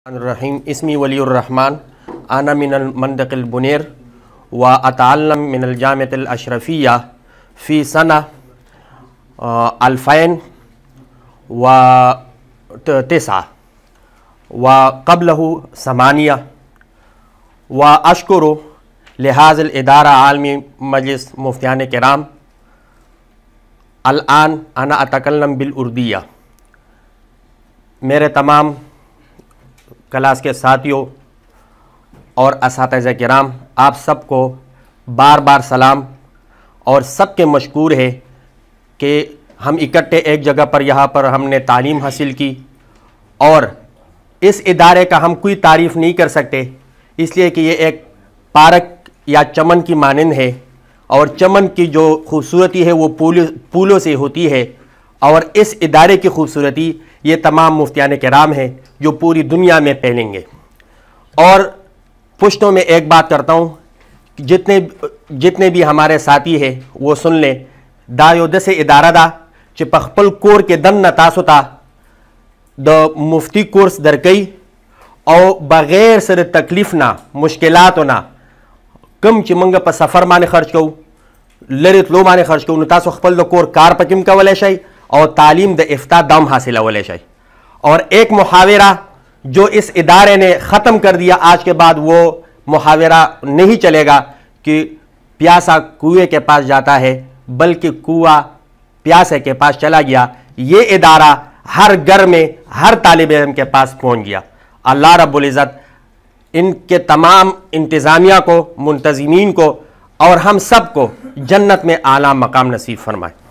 الرحیم اسمی ولی الرحمن انا من المندق البنیر و اتعلم من الجامعۃ الاشرفیہ فی سنہ 2009 وقبلہ 8 واشکر لہذا الادارہ عالمی مجلس مفتیان کرام. الآن انا اتکلم بالاردیہ. میرے تمام کلاس کے ساتھیوں اور اساتذہ کرام، آپ سب کو بار بار سلام، اور سب کے مشکور ہے کہ ہم اکٹھے ایک جگہ پر یہاں پر ہم نے تعلیم حاصل کی، اور اس ادارے کا ہم کوئی تعریف نہیں کر سکتے، اس لیے کہ یہ ایک پارک یا چمن کی مانند ہے، اور چمن کی جو خوبصورتی ہے وہ پھولوں سے ہوتی ہے، اور اس ادارے کی خوبصورتی یہ تمام مفتیان کرام ہیں جو پوری دنیا میں پھیلیں گے. اور پشتوں میں ایک بات کرتا ہوں، جتنے بھی ہمارے ساتھی ہیں وہ سن لیں. دا یو دس ادارہ دا چې په خپل کور کې دننه تاسو ته د مفتی کورس درکوي، او بغیر سره تکلیف نه مشکلاتو نه کم چې موږ په سفر باندې خرچ کوو، لرې تلو باندې خرچ کوو، نو تاسو خپل د کور کار پکې هم کولی شئ اور تعلیم د افتاء دم حاصلولی شئ. اور ایک محاورہ جو اس ادارے نے ختم کر دیا، آج کے بعد وہ محاورہ نہیں چلے گا کہ پیاسا کنویں کے پاس جاتا ہے، بلکہ کنواں پیاسے کے پاس چلا گیا. یہ ادارہ ہر گھر میں ہر طالب علم کے پاس پہنچ گیا. اللہ رب العزت ان کے تمام انتظامیہ کو، منتظمین کو اور ہم سب کو جنت میں اعلیٰ مقام نصیب فرمائے.